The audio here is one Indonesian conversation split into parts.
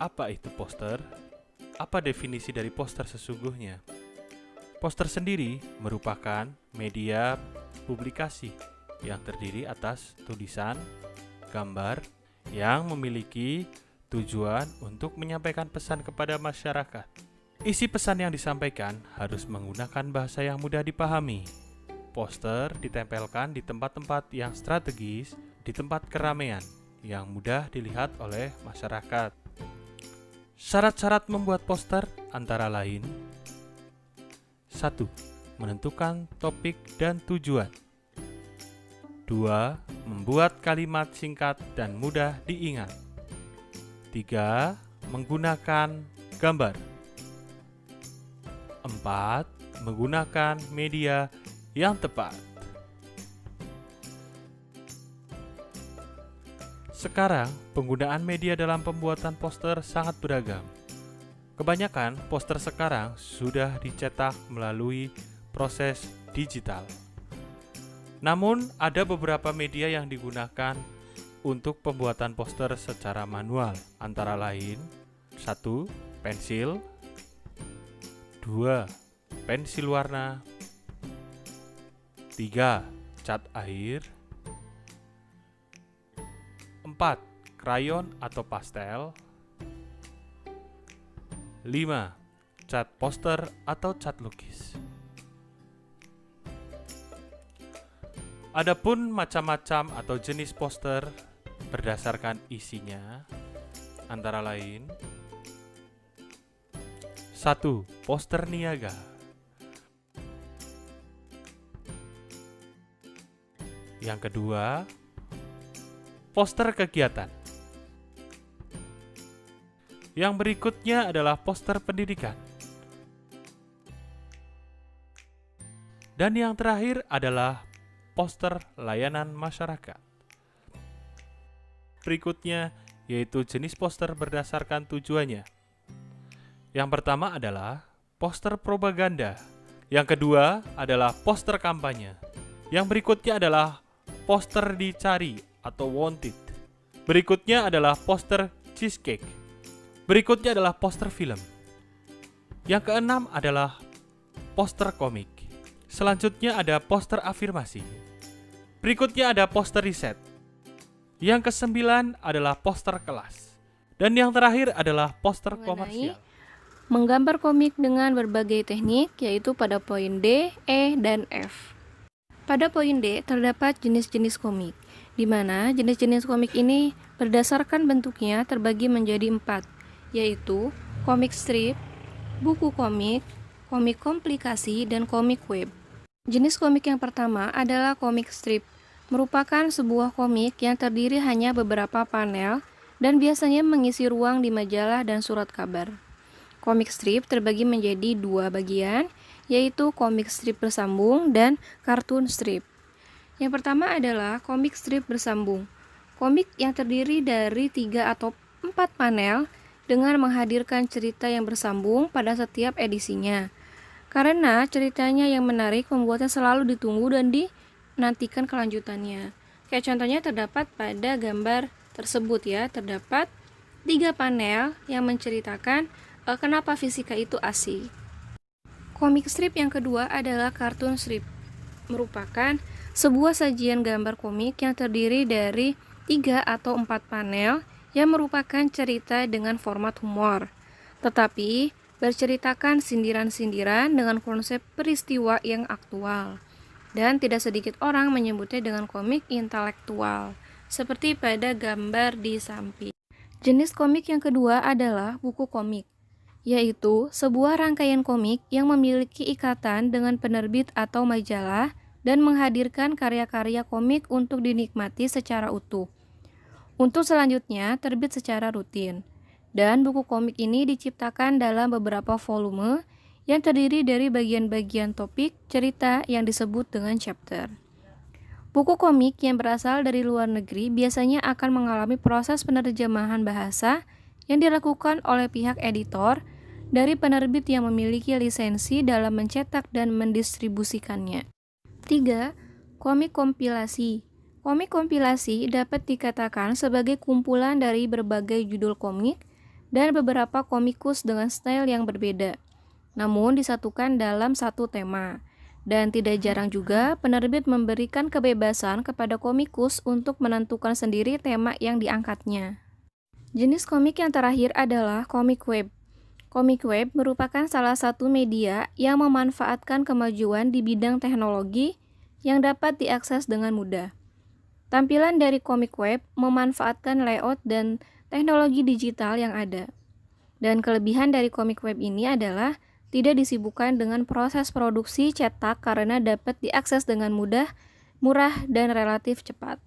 Apa itu poster? Apa definisi dari poster sesungguhnya? Poster sendiri merupakan media publikasi yang terdiri atas tulisan, gambar, yang memiliki tujuan untuk menyampaikan pesan kepada masyarakat. Isi pesan yang disampaikan harus menggunakan bahasa yang mudah dipahami. Poster ditempelkan di tempat-tempat yang strategis, di tempat keramaian, yang mudah dilihat oleh masyarakat. Syarat-syarat membuat poster antara lain: 1. Menentukan topik dan tujuan. 2. Membuat kalimat singkat dan mudah diingat. 3. Menggunakan gambar. 4. Menggunakan media yang tepat. Sekarang, penggunaan media dalam pembuatan poster sangat beragam. Kebanyakan poster sekarang sudah dicetak melalui proses digital. Namun, ada beberapa media yang digunakan untuk pembuatan poster secara manual, antara lain 1. Pensil, 2. Pensil warna, 3. Cat air, 4. Krayon atau pastel, 5. Cat poster atau cat lukis. Adapun macam-macam atau jenis poster berdasarkan isinya antara lain: 1. Poster niaga. Yang kedua, poster kegiatan. Yang berikutnya adalah poster pendidikan. Dan yang terakhir adalah poster layanan masyarakat. Berikutnya yaitu jenis poster berdasarkan tujuannya. Yang pertama adalah poster propaganda. Yang kedua adalah poster kampanye. Yang berikutnya adalah poster dicari atau wanted. Berikutnya adalah poster cheesecake. Berikutnya adalah poster film. Yang keenam adalah poster komik. Selanjutnya ada poster afirmasi. Berikutnya ada poster riset. Yang kesembilan adalah poster kelas. Dan yang terakhir adalah poster komersial. Menggambar komik dengan berbagai teknik, yaitu pada poin D, E, dan F. Pada poin D terdapat jenis-jenis komik, di mana jenis-jenis komik ini berdasarkan bentuknya terbagi menjadi 4, yaitu komik strip, buku komik, komik komplikasi, dan komik web. Jenis komik yang pertama adalah komik strip, merupakan sebuah komik yang terdiri hanya beberapa panel dan biasanya mengisi ruang di majalah dan surat kabar. Komik strip terbagi menjadi 2 bagian, yaitu komik strip bersambung dan kartun strip. Yang pertama adalah komik strip bersambung, komik yang terdiri dari 3 atau 4 panel dengan menghadirkan cerita yang bersambung pada setiap edisinya. Karena ceritanya yang menarik membuatnya selalu ditunggu dan dinantikan kelanjutannya. Kayak contohnya terdapat pada gambar tersebut ya, terdapat 3 panel yang menceritakan kenapa fisika itu asik. Komik strip yang kedua adalah kartun strip, merupakan sebuah sajian gambar komik yang terdiri dari 3 atau 4 panel yang merupakan cerita dengan format humor, tetapi berceritakan sindiran-sindiran dengan konsep peristiwa yang aktual. Dan tidak sedikit orang menyebutnya dengan komik intelektual, seperti pada gambar di samping. Jenis komik yang kedua adalah buku komik, yaitu sebuah rangkaian komik yang memiliki ikatan dengan penerbit atau majalah dan menghadirkan karya-karya komik untuk dinikmati secara utuh. Untuk selanjutnya, terbit secara rutin. Dan buku komik ini diciptakan dalam beberapa volume yang terdiri dari bagian-bagian topik cerita yang disebut dengan chapter. Buku komik yang berasal dari luar negeri biasanya akan mengalami proses penerjemahan bahasa yang dilakukan oleh pihak editor dari penerbit yang memiliki lisensi dalam mencetak dan mendistribusikannya. 3. Komik kompilasi. Komik kompilasi dapat dikatakan sebagai kumpulan dari berbagai judul komik dan beberapa komikus dengan style yang berbeda, namun disatukan dalam satu tema. Dan tidak jarang juga penerbit memberikan kebebasan kepada komikus untuk menentukan sendiri tema yang diangkatnya. Jenis komik yang terakhir adalah komik web. Komik web merupakan salah satu media yang memanfaatkan kemajuan di bidang teknologi yang dapat diakses dengan mudah. Tampilan dari komik web memanfaatkan layout dan teknologi digital yang ada. Dan kelebihan dari komik web ini adalah tidak disibukkan dengan proses produksi cetak karena dapat diakses dengan mudah, murah, dan relatif cepat.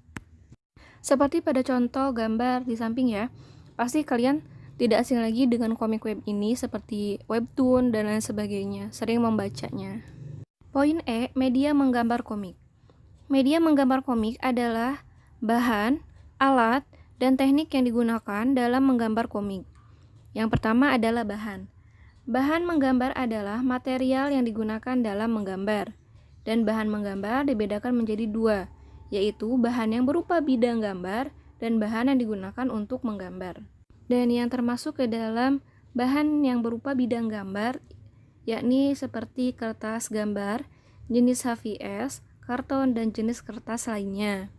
Seperti pada contoh gambar di samping ya, pasti kalian tidak asing lagi dengan komik web ini seperti webtoon dan lain sebagainya, sering membacanya. Poin E, media menggambar komik. Media menggambar komik adalah bahan, alat, dan teknik yang digunakan dalam menggambar komik. Yang pertama adalah bahan. Bahan menggambar adalah material yang digunakan dalam menggambar. Dan bahan menggambar dibedakan menjadi dua, yaitu bahan yang berupa bidang gambar dan bahan yang digunakan untuk menggambar. Dan yang termasuk ke dalam bahan yang berupa bidang gambar, yakni seperti kertas gambar, jenis HVS, karton, dan jenis kertas lainnya.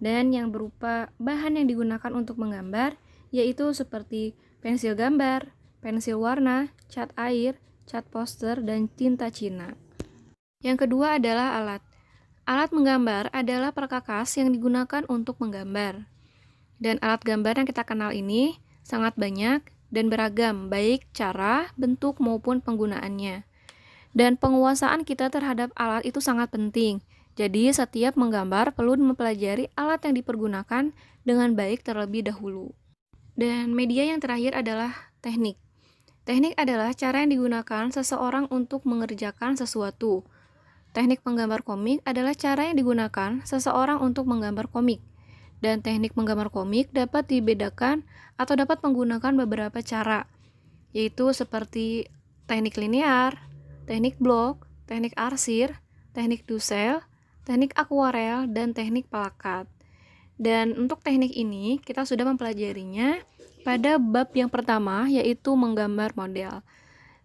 Dan yang berupa bahan yang digunakan untuk menggambar, yaitu seperti pensil gambar, pensil warna, cat air, cat poster, dan tinta Cina. Yang kedua adalah alat. Alat menggambar adalah perkakas yang digunakan untuk menggambar. Dan alat gambar yang kita kenal ini sangat banyak dan beragam, baik cara, bentuk, maupun penggunaannya. Dan penguasaan kita terhadap alat itu sangat penting. Jadi, setiap menggambar perlu mempelajari alat yang dipergunakan dengan baik terlebih dahulu. Dan media yang terakhir adalah teknik. Teknik adalah cara yang digunakan seseorang untuk mengerjakan sesuatu. Teknik menggambar komik adalah cara yang digunakan seseorang untuk menggambar komik. Dan teknik menggambar komik dapat dibedakan atau dapat menggunakan beberapa cara, yaitu seperti teknik linear, teknik blok, teknik arsir, teknik dusel, teknik akuarel, dan teknik pelakat. Dan untuk teknik ini kita sudah mempelajarinya pada bab yang pertama, yaitu menggambar model.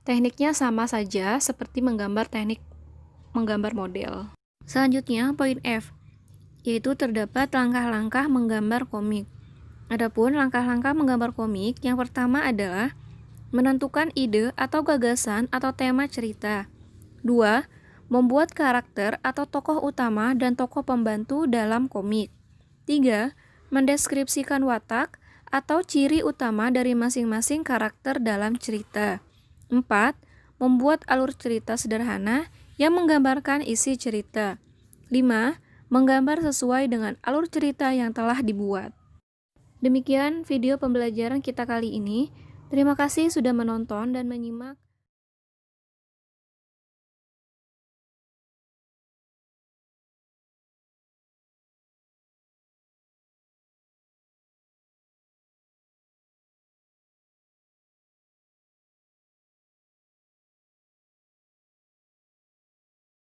Tekniknya sama saja seperti teknik menggambar model. Selanjutnya, poin F, yaitu terdapat langkah-langkah menggambar komik. Adapun langkah-langkah menggambar komik, yang pertama adalah menentukan ide atau gagasan atau tema cerita. 2. Membuat karakter atau tokoh utama dan tokoh pembantu dalam komik. 3. Mendeskripsikan watak atau ciri utama dari masing-masing karakter dalam cerita. 4. Membuat alur cerita sederhana yang menggambarkan isi cerita. 5. Menggambar sesuai dengan alur cerita yang telah dibuat. Demikian video pembelajaran kita kali ini. Terima kasih sudah menonton dan menyimak.